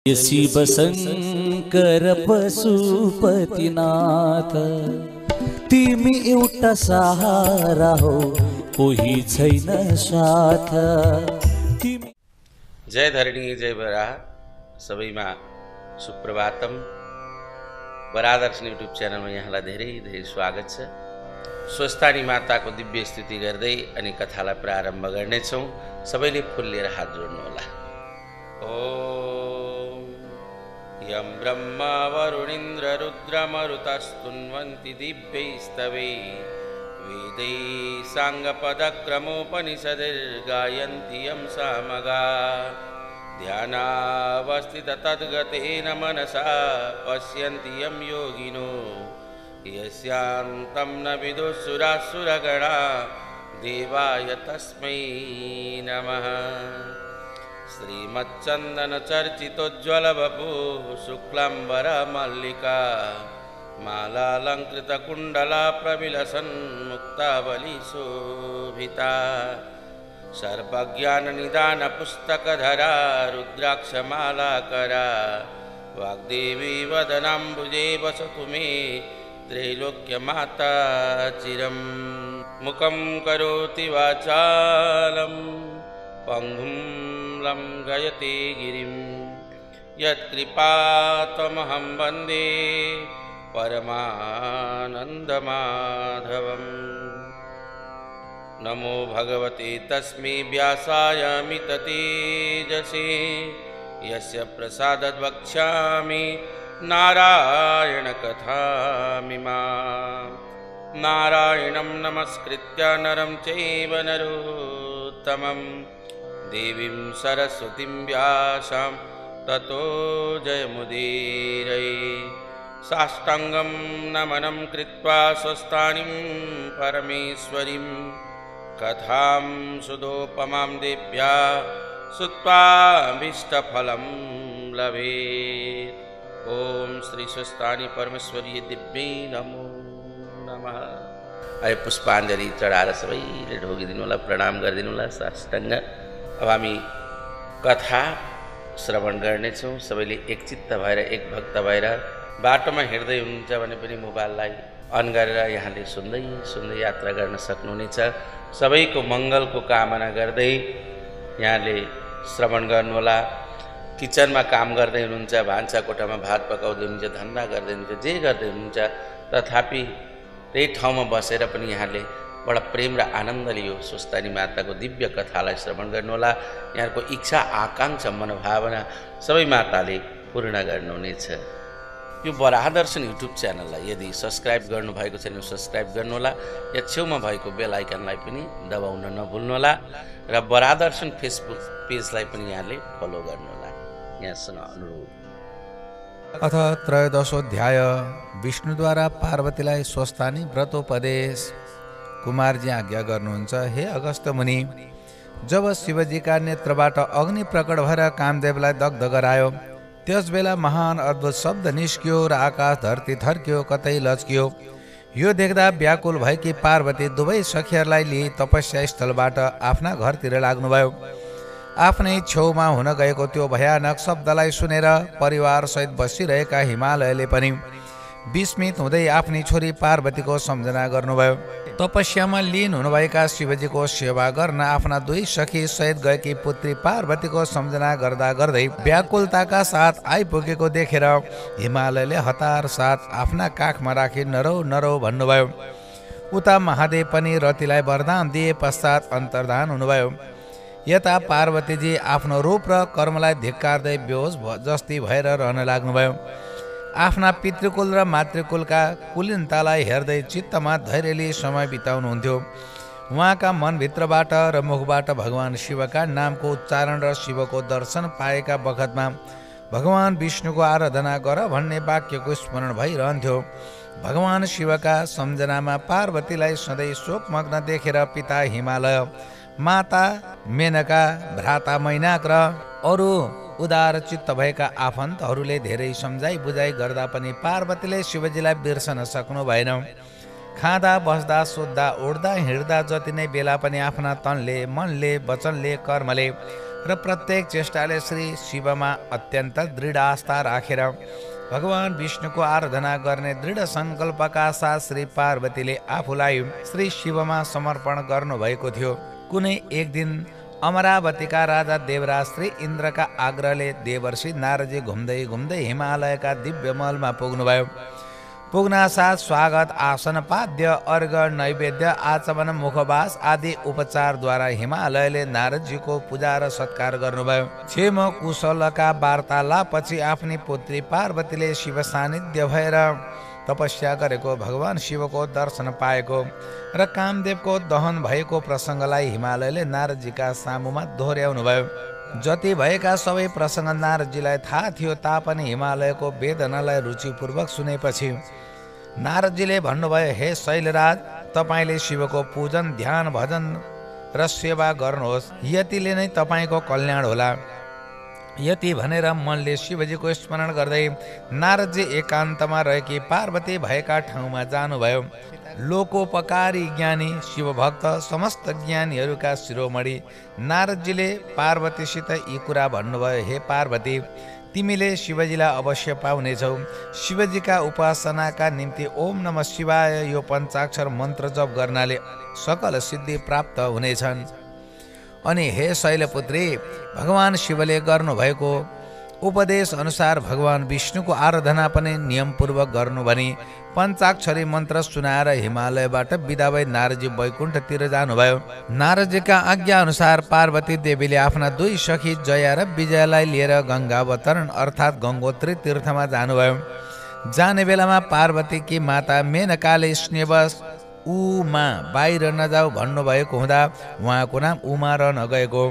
शिव शंकर पशुपतिनाथ तिमी एउटा सहारा हो कोही छैन साथ। जय धरणी जय बराह सबैमा सुप्रभातम। बरादर्शन युट्युब च्यानलमा यहाँलाई धेरै धेरै स्वागत छ। स्वस्थानी माताको दिव्य स्तुति गर्दै अनि कथालाई प्रारम्भ गर्नेछौँ। सबैले फुल लिएर हात जोड्नुहोला। ओम यं ब्रह्मा वरुणेन्द्र रुद्रमरुतस्तुन्वन्ति दिव्यैस्तवैः वेदैः साङ्गपदक्रमोपनिषदिर्गायन्ति यं सामगाः ध्यानावस्थितं तद्गतेन मनसा पश्यन्ति यं योगिनो यस्यान्तं न विदुःसुरासुरगणा देवाय तस्मै नमः। श्रीमच्चन्दनचर्चितोज्ज्वलवपुः शुक्लाम्बरमल्लिका मालालङ्कृतकुण्डला प्रविलसन्मुक्तावलीशोभिता सर्वज्ञाननिदानपुस्तकधरा रुद्राक्षमालाकरा वाग्देवी वदनाम्बुजे वसतु मे त्रैलोक्यमाता चिरं। मुखं करोति वाचालं पङ्गुं लङ्घयते गिरिं यत्कृपातमहं वन्दे परमानन्दमाधवम्। नमो भगवते तस्मै व्यासाय मिततेजसे यस्य प्रसादात् वक्ष्यामि नारायणकथामिमाम्। नारायणं नमस्कृत्य नरं चैव नरोत्तमं देवीं सरस्वतीं व्यासां ततो जयमुदीरये। साष्टाङ्गं नमनं कृत्वा स्वस्थानीं परमेश्वरीं कथां सुदोपमां देव्या श्रुत्वाभीष्टफलं लभेत्। ओम श्री स्वस्थानी परमेश्वरी दिव्यै नमो नमः। अहिले पुष्पाञ्जली चढाएर सबैले ढोगिदिनु होला, प्रणाम गरिदिनु होला साष्टाङ्ग। अब हामी कथा श्रवण गर्नेछौँ। सबैले एकचित्त भएर एक भक्त भएर बाटोमा हिँड्दै हुनुहुन्छ भने पनि मोबाइललाई अन गरेर यहाँले सुन्दै सुन्दै यात्रा गर्न सक्नुहुनेछ। सबैको मङ्गलको कामना गर्दै यहाँले श्रवण गर्नुहोला। किचनमा काम गर्दै हुनुहुन्छ, भान्सा कोठामा भात पकाउँदै हुनुहुन्छ, धन्दा गर्दै हुनुहुन्छ, जे गर्दै हुनुहुन्छ, तथापि त्यही ठाउँमा बसेर पनि यहाँले बडा प्रेम र आनन्दले यो स्वस्थानी माताको दिव्य कथालाई श्रवण गर्नुहोला। यहाँको इच्छा आकाङ्क्षा मनोभावना सबै माताले पूर्ण गर्नुहुनेछ। यो बरादर्शन युट्युब च्यानललाई यदि सब्सक्राइब गर्नुभएको छैन सब्सक्राइब गर्नुहोला। या छेउमा भएको बेल आइकनलाई पनि दबाउन नभुल्नुहोला र बरादर्शन फेसबुक पेजलाई पनि यहाँले फलो गर्नुहोला। यहाँसँग अनुरोध। अथ त्रयोदशोऽध्याय विष्णुद्वारा पार्वतीलाई स्वस्थानी व्रतोपदेश। कुमारजी आज्ञा गर्नुहुन्छ, हे अगस्त्य मुनि, जब शिवजीका नेत्रबाट अग्नि प्रकट भएर कामदेवलाई दग्ध गरायो त्यस बेला महान अद्भुत शब्द निस्कियो र आकाश धरती थर्कियो, कतै लच्कियो। यो देख्दा व्याकुल भएकी पार्वती दुवै सखीहरूलाई लिई तपस्या स्थलबाट आफ्ना घरतिर लाग्नुभयो। आफ्नै छेउमा हुन गएको त्यो भयानक शब्दलाई सुनेर परिवारसहित बसिरहेका हिमालयले पनि विस्मित हुँदै आफ्नी छोरी पार्वतीको सम्झना गर्नुभयो। तपस्यामा लीन हुनुभएका शिवजीको सेवा गर्न आफ्ना दुई सखी सहित गएकी पुत्री पार्वतीको सम्झना गर्दा गर्दै व्याकुलताका साथ आइपुगेको देखेर हिमालयले हतार साथ आफ्ना काखमा राखी नरौ नरौ भन्नुभयो। उता महादेव पनि रतिलाई वरदान दिए पश्चात अन्तर्धान हुनुभयो। यता पार्वतीजी आफ्नो रूप र कर्मलाई धिक्कार्दै बेहोस जस्ती भएर रहन लाग्नुभयो। आफ्ना पितृकुल र मातृकुलका कुलीनतालाई हेर्दै चित्तमा धैर्य लिई समय बिताउनुहुन्थ्यो। उहाँका मनभित्रबाट र मुखबाट भगवान शिवका नामको उच्चारण र शिवको दर्शन पाएका बखतमा भगवान विष्णुको आराधना गर भन्ने वाक्यको स्मरण भइरहन्थ्यो। भगवान शिवका सम्झनामा पार्वतीलाई सधैँ शोकमग्न देखेर पिता हिमालय, माता मेनका, भ्राता मैनाक र अरू उदार चित्त भएका आफन्तहरूले धेरै सम्झाइ बुझाइ गर्दा पनि पार्वतीले शिवजीलाई बिर्सन सक्नु भएन। खाँदा बस्दा सुत्दा उड्दा हिँड्दा जति नै बेला पनि आफ्ना तनले मनले वचनले कर्मले र प्रत्येक चेष्टाले श्री शिवमा अत्यन्त दृढ आस्था राखेर भगवान विष्णुको आराधना गर्ने दृढ सङ्कल्पका साथ श्री पार्वतीले आफूलाई श्री शिवमा समर्पण गर्नुभएको थियो। कुनै एक दिन अमरावतीका राजा देवराज श्री इन्द्रका आग्रहले देवर्षि नारदजी घुम्दै घुम्दै हिमालयका दिव्य महलमा पुग्नुभयो। पुग्नासाथ स्वागत, आसन, पाद्य, अर्घ, नैवेद्य, आचमन, मुखवास आदि उपचारद्वारा हिमालयले नारदजीको पूजा र सत्कार गर्नुभयो। क्षेम कुशलका वार्तालापपछि आफ्नी पुत्री पार्वतीले शिव सान्निध्य भएर तपस्या गरेको, भगवान शिवको दर्शन पाएको र कामदेवको दहन भएको प्रसङ्गलाई हिमालयले नारदजीका सामुमा दोहोर्याउनुभयो। जति भएका सबै प्रसङ्ग नारदजीलाई थाहा थियो तापनि हिमालयको वेदनालाई रुचिपूर्वक सुनेपछि नारदजीले भन्नुभयो, हे शैलराज, तपाईँले शिवको पूजन, ध्यान, भजन र सेवा गर्नुहोस्, यतिले नै तपाईँको कल्याण होला। यति भनेर मनले शिवजीको स्मरण गर्दै नारदजी एकान्तमा रहेकी पार्वती भएका ठाउँमा जानुभयो। लोकोपकारी ज्ञानी शिवभक्त समस्त ज्ञानीहरूका शिरोमणि नारदजीले पार्वतीसित यी कुरा भन्नुभयो, हे पार्वती, तिमीले शिवजीलाई अवश्य पाउनेछौ। शिवजीका उपासनाका निम्ति ओम नमः शिवाय यो पञ्चाक्षर मन्त्र जप गर्नाले सकल सिद्धि प्राप्त हुनेछन्। अनि हे शैलपुत्री, भगवान शिवले गर्नुभएको उपदेश अनुसार भगवान विष्णुको आराधना पनि नियमपूर्वक गर्नु भनी पञ्चाक्षरी मन्त्र सुनाएर हिमालयबाट बिदा भई नारदजी वैकुण्ठतिर जानुभयो। नारदजीका आज्ञा अनुसार पार्वती देवीले आफ्ना दुई सखी जया र विजयालाई लिएर गङ्गावतरण अर्थात् गङ्गोत्री तीर्थमा जानुभयो। जाने बेलामा पार्वतीकी माता मेनकाले स्नेहवश उमा बाहिर नजाऊ भन्नुभएको हुँदा उहाँको नाम उमा रहन गएको।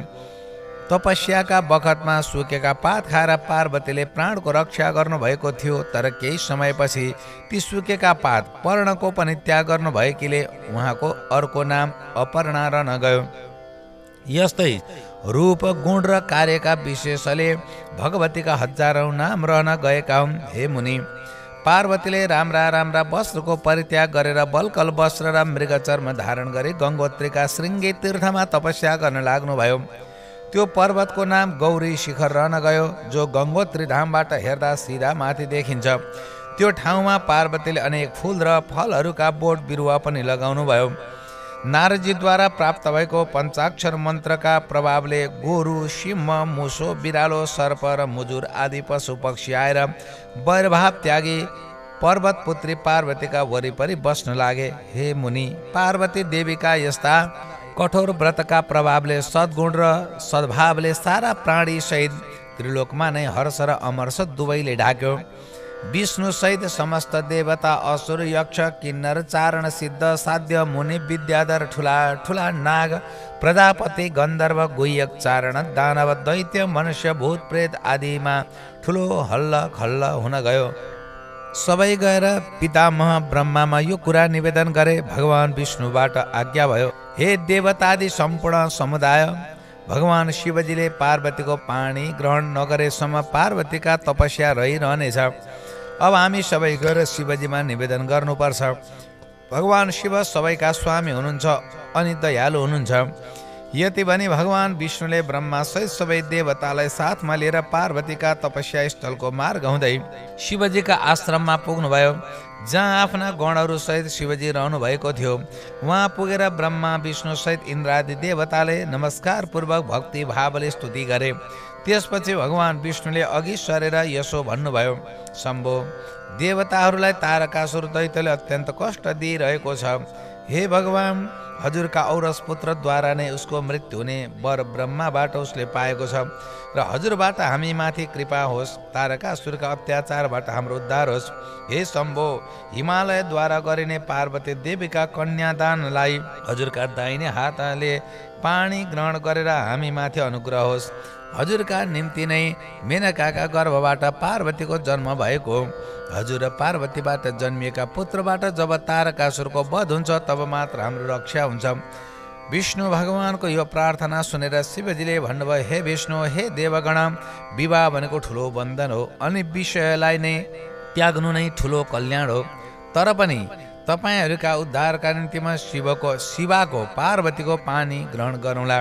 तपस्याका बखतमा सुकेका पात खाएर पार्वतीले प्राणको रक्षा गर्नुभएको थियो, तर केही समयपछि ती सुकेका पात पर्णको पनि त्याग गर्नुभएकीले उहाँको अर्को नाम अपर्णा रहन गयो। यस्तै रूप, गुण र कार्यका विशेषले भगवतीका हजारौं नाम रहन गएका हुन्। हे मुनि, पार्वतीले राम्रा राम्रा वस्त्रको परित्याग गरेर बल्कल वस्त्र र मृगचर्म धारण गरी गङ्गोत्रीका श्रृङ्गी तीर्थमा तपस्या गर्न लाग्नुभयो। त्यो पर्वतको नाम गौरी शिखर रहन गयो, जो गङ्गोत्री धामबाट हेर्दा सिधा माथि देखिन्छ। त्यो ठाउँमा पार्वतीले अनेक फूल र फलहरूका बोट बिरुवा पनि लगाउनु भयो। नारदजीद्वारा प्राप्त भएको पञ्चाक्षर मन्त्रका प्रभावले गोरु, सिंह, मुसो, बिरालो, सर्प र मुजुर आदि पशु पक्षी आएर वैरभाव त्यागी पर्वत पुत्री पार्वतीका वरिपरि बस्न लागे। हे मुनि, पार्वती देवीका यस्ता कठोर व्रतका प्रभावले सद्गुण र सद्भावले सारा प्राणी सहित त्रिलोकमा नै हर्ष र अमर्ष दुवैले ढाक्यो। विष्णु सहित समस्त देवता, असुर, यक्ष, किन्नर, चारण, सिद्ध, साध्य, मुनि, विद्याधर, ठुला ठुला नाग, प्रजापति, गन्धर्व, गुह्यक, चारण, दानव, दैत्य, मनुष्य, भूत, प्रेत आदिमा ठुलो हल्ला खल्ला हुन गयो। सबै गएर पितामह ब्रह्मामा यो कुरा निवेदन गरे। भगवान विष्णुबाट आज्ञा भयो, हे देवतादि सम्पूर्ण समुदाय, भगवान शिवजीले पार्वतीको पानी ग्रहण नगरेसम्म पार्वतीका तपस्या रहिरहनेछ। अब हामी सबै गएर शिवजीमा निवेदन गर्नुपर्छ। भगवान शिव सबैका स्वामी हुनुहुन्छ अनि दयालु हुनुहुन्छ। यति भनी भगवान विष्णुले ब्रह्मा सहित सबै देवतालाई साथमा लिएर पार्वतीका तपस्या स्थलको मार्ग हुँदै शिवजीका आश्रममा पुग्नुभयो, जहाँ आफ्ना गणहरू सहित शिवजी रहनु भएको थियो। उहाँ पुगेर ब्रह्मा विष्णु सहित इन्द्रादि देवताले नमस्कार पूर्वक भक्ति भावले स्तुति गरे। त्यसपछि भगवान विष्णुले अघि सरेर यसो भन्नुभयो, शम्भो, देवताहरूलाई तारकासुर दैत्यले अत्यन्त कष्ट दिइरहेको छ। हे भगवान, हजुरका औरस पुत्रद्वारा नै उसको मृत्यु हुने वर ब्रह्माबाट उसले पाएको छ र हजुरबाट हामी माथि कृपा होस्, तारकासुरका अत्याचारबाट हाम्रो उद्धार होस्। हे शम्भो, हिमालयद्वारा गरिने पार्वती देवीका कन्यादानलाई हजुरका दाहिने हातले पानी ग्रहण गरेर हामी माथि अनुग्रह होस्। हजुरका निम्ति नै मेनकाका गर्भबाट पार्वतीको जन्म भएको। हजुर पार्वतीबाट जन्मिएका पुत्रबाट जब तारकासुरको वध हुन्छ तब मात्र हाम्रो रक्षा हुन्छ। विष्णु भगवानको यो प्रार्थना सुनेर शिवजीले भन्नुभयो, हे विष्णु, हे देवगण, विवाह भनेको ठुलो बन्धन हो अनि विषयलाई नै त्याग्नु नै ठुलो कल्याण हो। तर पनि तपाईँहरूका उद्धारका निम्ति म शिवाको पार्वतीको पानी ग्रहण गरौँला।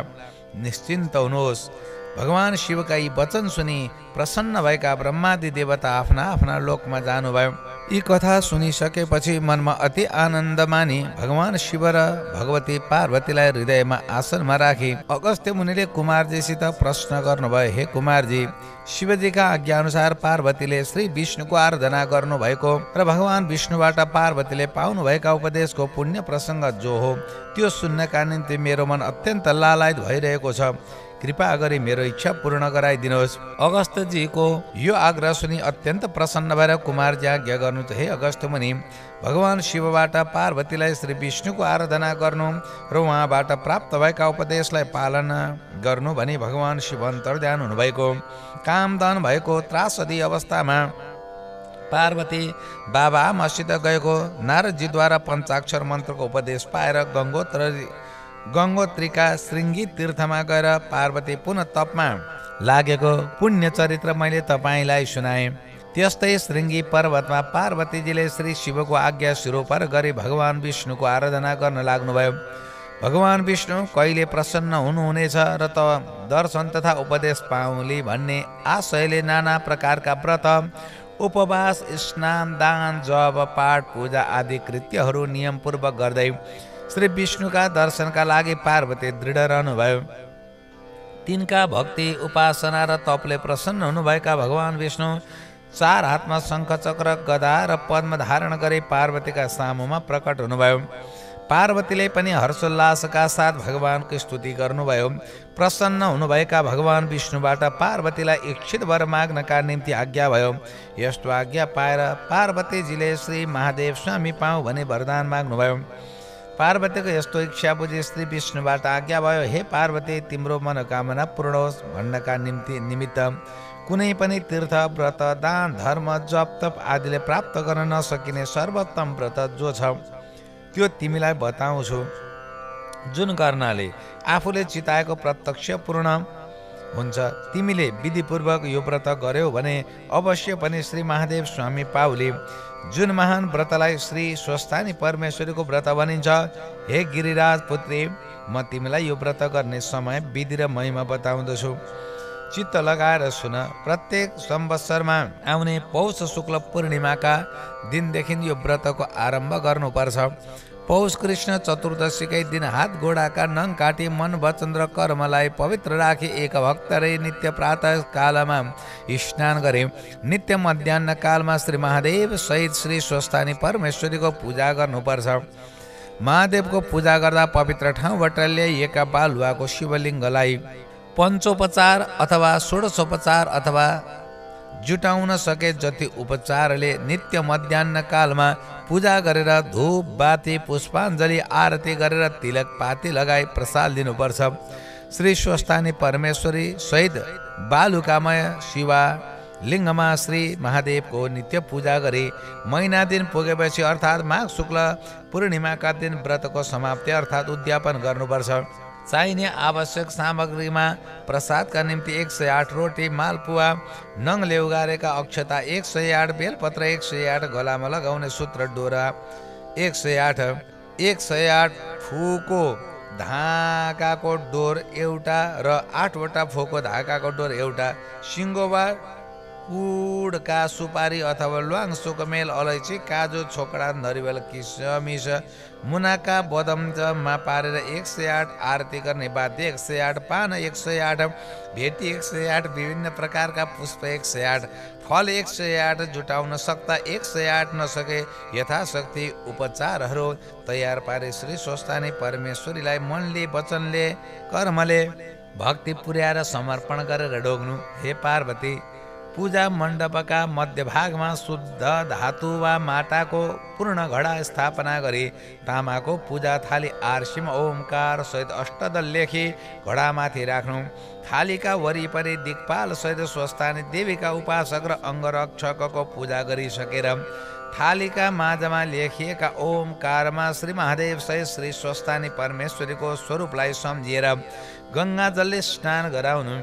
निश्चिन्त हुनुहोस्, भगवान शिवका यी वचन सुनि प्रसन्न भएका ब्रह्मादि देवता आफ्ना आफ्ना लोकमा जानुभयो। यी कथा सुनिसकेपछि मनमा अति आनन्द मानी भगवान शिव र भगवती पार्वतीलाई हृदयमा आसनमा राखी अगस्त्य मुनिले कुमारजीसित प्रश्न गर्नुभयो, हे कुमारजी, शिवजीका आज्ञा अनुसार पार्वतीले श्री विष्णुको आराधना गर्नुभएको र भगवान विष्णुबाट पार्वतीले पाउनुभएका उपदेशको पुण्य प्रसङ्ग जो हो त्यो सुन्नका निम्ति मेरो मन अत्यन्त लालायत भइरहेको छ। कृपा गरी मेरो इच्छा पूर्ण गराइदिनुहोस्। अगस्त्यजीको यो आग्रह सुनि अत्यन्त प्रसन्न भएर कुमारजी आज्ञा गर्नु, हे अगस्त्य मुनि, भगवान शिवबाट पार्वतीलाई श्री विष्णुको आराधना गर्नु र उहाँबाट प्राप्त भएका उपदेशलाई पालना गर्नु भनी भगवान शिव अन्तर्ध्यान हुनुभएको। कामदान भएको त्रासदी अवस्थामा पार्वती बाबा आमासित गएको नारदजीद्वारा पञ्चाक्षर मन्त्रको उपदेश पाएर गङ्गोत्रीका श्रृङ्गी तीर्थमा गएर पार्वती पुनः तपमा लागेको पुण्य चरित्र मैले तपाईँलाई सुनाएँ। त्यस्तै श्रृङ्गी पर्वतमा पार्वतीजीले श्री शिवको आज्ञा शिरोपर गरी भगवान विष्णुको आराधना गर्न लाग्नुभयो। भगवान विष्णु कहिले प्रसन्न हुनुहुनेछ र त दर्शन तथा उपदेश पाउली भन्ने आशयले नाना प्रकारका व्रत, उपवास, स्नान, दान, जप, पाठ, पूजा आदि कृत्यहरू नियमपूर्वक गर्दै श्री विष्णुका दर्शनका लागि पार्वती दृढ रहनुभयो। तिनका भक्ति, उपासना र तपले प्रसन्न हुनुभएका भगवान विष्णु चार हातमा शङ्ख, चक्र, गदा र पद्म धारण गरी पार्वतीका सामुमा प्रकट हुनुभयो। पार्वतीले पनि हर्षोल्लासका साथ भगवानको स्तुति गर्नुभयो। प्रसन्न हुनुभएका भगवान विष्णुबाट पार्वतीलाई इच्छित वर माग्नका निम्ति आज्ञा भयो। यस्तो आज्ञा पाएर पार्वतीजीले श्री महादेव स्वामी पाऊँ भनी वरदान माग्नुभयो। पार्वतीको यस्तो इच्छा बुझी श्री विष्णुबाट आज्ञा भयो, हे पार्वती, तिम्रो मनोकामना पूर्ण होस् भन्नका निमित्त कुनै पनि तीर्थ, व्रत, दान, धर्म, जप, तप आदिले प्राप्त गर्न नसकिने सर्वोत्तम व्रत जो छ त्यो तिमीलाई बताउँछु, जुन गर्नाले आफूले चिताएको प्रत्यक्ष पूर्ण हुन्छ। तिमीले विधिपूर्वक यो व्रत गर्यौ भने अवश्य पनि श्री महादेव स्वामी पाउली, जुन महान व्रतलाई श्री स्वस्थानी परमेश्वरीको व्रत भनिन्छ। हे गिरिराज पुत्री, म तिमीलाई यो व्रत गर्ने समय, विधि र महिमा बताउँदछु। चित्त लगाएर सुन। प्रत्येक संवत्सरमा आउने पौष शुक्ल पूर्णिमाका दिनदेखि यो व्रतको आरम्भ गर्नुपर्छ। पौष कृष्ण चतुर्दशीकै दिन हात गोडाका नङ काटी मन, वचन र कर्मलाई पवित्र राखी एक भक्त रही नित्य प्रातः कालमा स्नान गरे नित्य मध्याह्न कालमा श्री महादेव सहित श्री स्वस्थानी परमेश्वरीको पूजा गर्नुपर्छ। महादेवको पूजा गर्दा पवित्र ठाउँबाट ल्याइएका बालुवाको शिवलिङ्गलाई पञ्चोपचार अथवा षोडशोपचार अथवा जुटाउन सके जति उपचारले नित्य मध्याह्न कालमा पूजा गरेर धूप, बाती, पुष्पाञ्जली, आरती गरेर तिलक पाती लगाई प्रसाद दिनुपर्छ। श्री स्वस्थानी परमेश्वरी सहित बालुकामय शिवा लिङ्गमा श्री महादेवको नित्य पूजा गरी महिना दिन पुगेपछि अर्थात् माघ शुक्ल पूर्णिमाका दिन व्रतको समाप्ति अर्थात् उद्यापन गर्नुपर्छ। चाहिने आवश्यक सामग्रीमा प्रसादका निम्ति 108 रोटी, मालपुवा, नङ लेउगारेका अक्षता 108, बेलपत्र 108, गलामा लगाउने सूत्र डोरा 108 फुको धाकाको डोर एउटा र 8 वटा फोको धाकाको डोर एउटा, सिङ्गो वा कुडका सुपारी अथवा ल्वाङ, सुकमेल, अलैँची, काजु, छोकडा, नरिवल, किसमिस, मुनाका, बदममा पारेर 108, आरती गर्ने वाद्य 108, पान 108, भेटी 108, विभिन्न प्रकारका पुष्प 108, फल 108, जुटाउन सक्दा 108 नसके यथाशक्ति उपचारहरू तयार पारे श्री स्वस्थानी परमेश्वरीलाई मनले, वचनले, कर्मले भक्ति पुर्याएर समर्पण गरेर ढोग्नु। हे पार्वती, पूजा मण्डपका मध्यभागमा शुद्ध धातु वा माटाको पूर्ण घडा स्थापना गरी तामाको पूजा थाली आरसिम ओमकार सहित अष्टदल लेखी घडामाथि राख्नु। थालीका वरिपरि दिक्पाल सहित स्वस्थानी देवीका उपासक र अङ्गरक्षकको पूजा गरिसकेर थालीका माझमा लेखिएका ओमकारमा श्री महादेव सहित श्री स्वस्थानी परमेश्वरीको स्वरूपलाई सम्झिएर गङ्गाजलले स्नान गराउनु।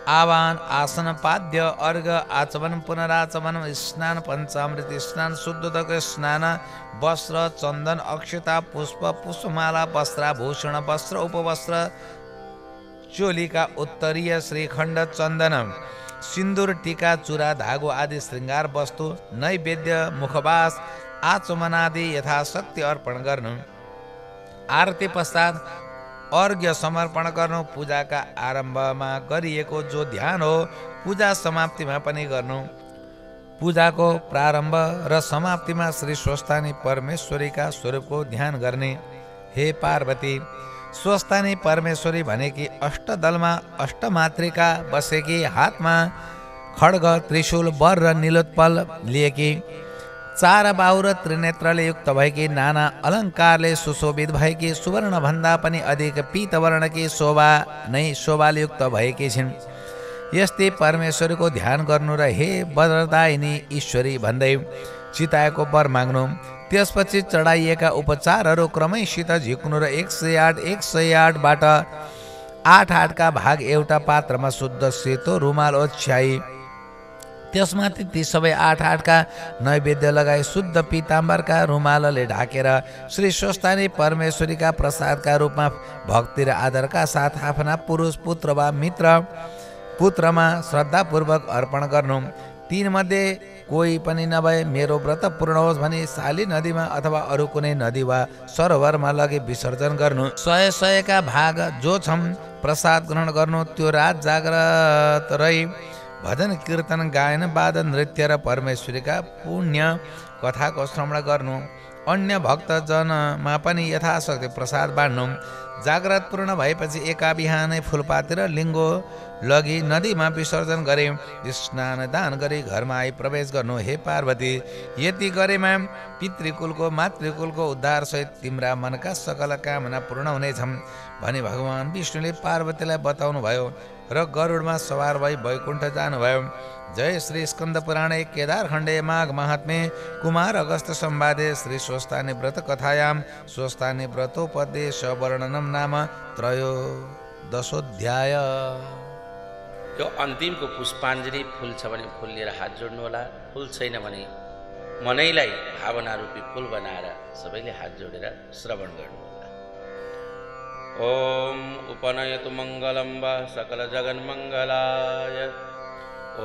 आवाहन, आसन, पाद्य, अर्घ, आचमन, पुनराचमन, स्नान, पञ्चामृत स्नान, शुद्धोदक स्नान, वस्त्र, चन्दन, अक्षता, पुष्प, पुष्पमाला, वस्त्राभूषण, वस्त्र, उपवस्त्र, चोली का उत्तरीय श्रीखण्ड चन्दन सिन्दुर टीका चुरा धागो आदि श्रृङ्गार वस्तु नैवेद्य मुखवास आचमनादि यथाशक्ति अर्पण गर्नु। आरती पश्चात अर्घ्य समर्पण गर्नु। पूजाका आरम्भमा गरिएको जो ध्यान हो पूजा समाप्तिमा पनि गर्नु। पूजाको प्रारम्भ र समाप्तिमा श्री स्वस्थानी परमेश्वरीका स्वरूपको ध्यान गर्ने। हे पार्वती, स्वस्थानी परमेश्वरी भनेकी अष्टदलमा अष्टमातृका बसेकी, हातमा खड्ग त्रिशूल वर र नीलोत्पल लिएकी, चार बाहु र त्रिनेत्रले युक्त भएकी, नाना अलङ्कारले सुशोभित भएकी, सुवर्णभन्दा पनि अधिक पीतवर्णकी शोभाले युक्त भएकी छिन्। यस्तै परमेश्वरीको ध्यान गर्नु र हे वरदायिनी ईश्वरी भन्दै चिताएको वर माग्नु। त्यसपछि चढाइएका उपचारहरू क्रमैसित झिक्नु र 108 बाट 8 का भाग एउटा पात्रमा शुद्ध सेतो रुमाल ओछ्याई त्यसमाथि ती सबै 8 का नैवेद्य लगाई शुद्ध पीताम्बरका रुमालले ढाकेर श्री स्वस्थानी परमेश्वरीका प्रसादका रूपमा भक्ति र आदरका साथ आफ्ना पुरुष पुत्र वा मित्र पुत्रमा श्रद्धापूर्वक अर्पण गर्नु। तीनमध्ये कोही पनि नभए मेरो व्रत पूर्ण होस् भनी साली नदीमा अथवा अरू कुनै नदी वा सरोवरमा लगे विसर्जन गर्नु। 100 का भाग जो छन् प्रसाद ग्रहण गर्नु। त्यो रात जाग्रत रही भजन कीर्तन गायन वादन नृत्य र परमेश्वरीका पुण्य कथाको श्रवण गर्नु। अन्य भक्तजनमा पनि यथाशक्ति प्रसाद बाँड्नु। जाग्रत पूर्ण भएपछि एका बिहानै फुलपाती र लिङ्गो लगी नदीमा विसर्जन गरे। स्नान दान गरी घरमा आई प्रवेश गर्नु। हे पार्वती, यति गरेमा पितृकुलको मातृकुलको उद्धार सहित तिम्रा मनका सकल कामना पूर्ण हुनेछन् भनी भगवान विष्णुले पार्वतीलाई बताउनु भयो र गरुडमा सवार भई वैकुण्ठ जानुभयो। जय श्री स्कन्द पुराणे केदार खण्डे माघ महात्म्ये कुमार अगस्त संवादे श्री स्वस्थानी व्रत कथायाम स्वस्थानी व्रतोपदेश वर्णनम नाम 13 यो अन्तिमको पुष्पाञ्जली फुल छ भने फुल लिएर हात जोड्नु होला। फुल छैन भने मनैलाई भावना रूपी फुल बनाएर सबैले हात जोडेर श्रवण गर्नु होला। ओम उपनयतु मङ्गलं वा सकल जगन्मङ्गलाय।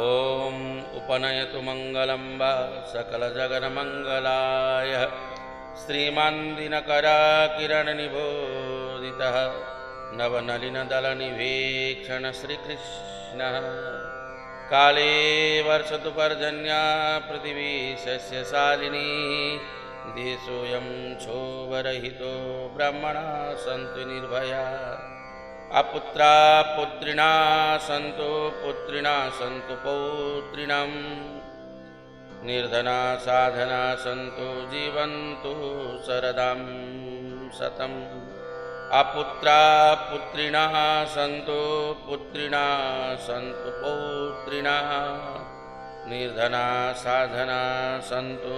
ओम उपनयतु मङ्गलं वा सकल जगन्मङ्गलाय। श्रीमान् दिनकराकिरणनिबोधितः नवनलिनदलनिवेक्षण श्रीकृष्ण काले वर्षतु पर्जन्या पृथिवी सस्यशालिनी देशोऽयं क्षोभरहितो ब्रह्मणा सन्तु निर्भया अपुत्रा पुत्रिणा सन्तु पौत्रिणां निर्धना साधना सन्तु जीवन्तु शरदां शतम् अपुत्रा पुत्रिणा सन्तु पौत्रिणः निर्धना साधना सन्तु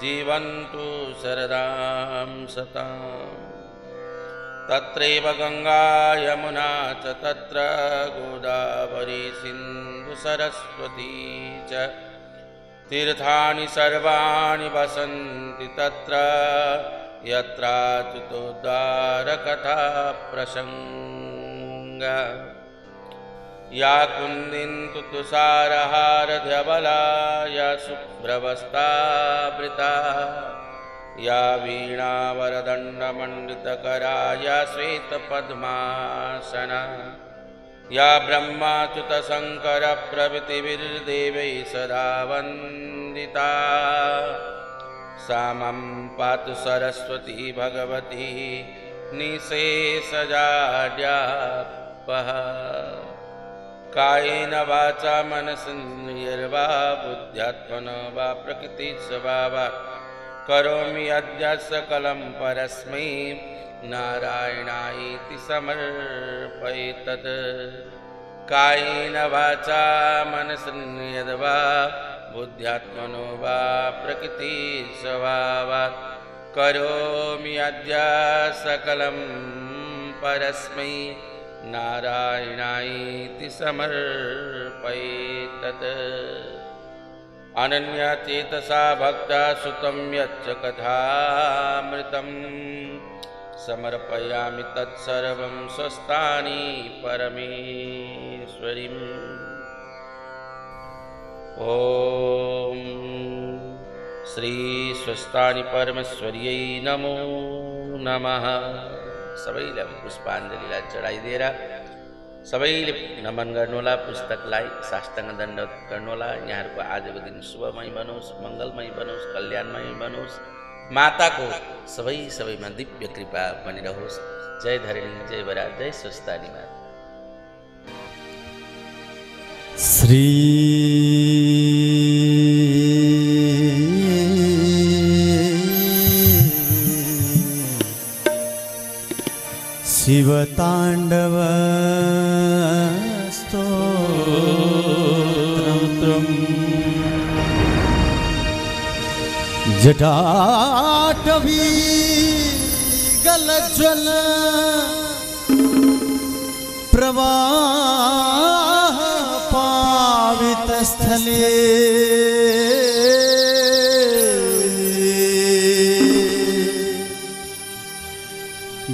जीवन्तु शरदां शतम् तत्रैव गंगा यमुना च तत्र गोदावरी सिन्धु सरस्वती च तीर्थानि सर्वाणि वसन्ति तत्र यत्राच्युतोद्धारकथा प्रसंगा या कुन्दिन्तु तुषारहारधवला या शुभ्रवस्त्रावृता या वीणावरदण्डमण्डितकरा या श्वेतपद्मासना या ब्रह्माच्युतशङ्करप्रभृतिभिर्देवैः सदा वन्दिता सा मम पातु सरस्वती भगवती निशेषजाड्यापः कायेन वाचा मनसेन्द्रियैर्वा बुद्ध्यात्मना वा प्रकृतिस्वभावात् करोमि अद्य सकलं परस्मै नारायणायेति समर्पयेत् कायेन वाचा मनसेन्द्रियैर्वा बुद्ध्यात्मनो वा प्रकृतिस्वभावात् करोमि अद्य सकलं परस्मै नारायणायेति समर्पयेत् अनन्यचेतसा भक्ता सुतं यच्च कथामृतं समर्पयामि तत्सर्वं स्वस्थानि परमेश्वरीम्। ओम श्री स्वस्थानि परमेश्वर्यै नमो नमः। सबैले पुष्पाञ्जलिलाई चढाइदिएर सबैले नमन गर्नुहोला, पुस्तकलाई साष्टाङ्ग दण्डवत गर्नुहोला। यहाँहरूको आजको दिन शुभमय बनोस्, मङ्गलमय बनोस्, कल्याणमय बनोस्। माताको सबैमा दिव्य कृपा बनिरहोस्। जय धरणी, जय बरात, जय स्वस्थानी माता। श्री शिवताण्डव स्तोत्रम् जटाटवी गलज्वल प्रवाह पावितस्थले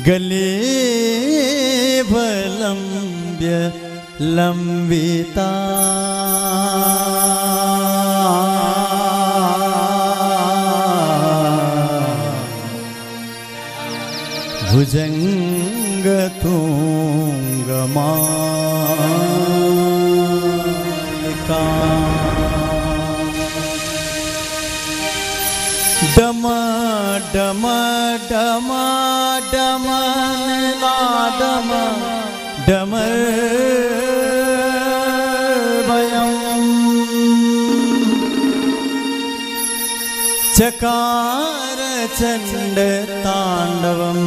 गले वलम्ब्य लम्बिता भुजङ्गतुङ्गमालिका डम डम डम डम नादम डमर्वयम् चकार चण्डताण्डवम्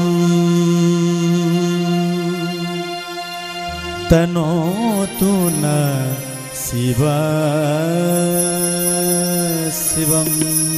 तनोतु न शिव शिवम्।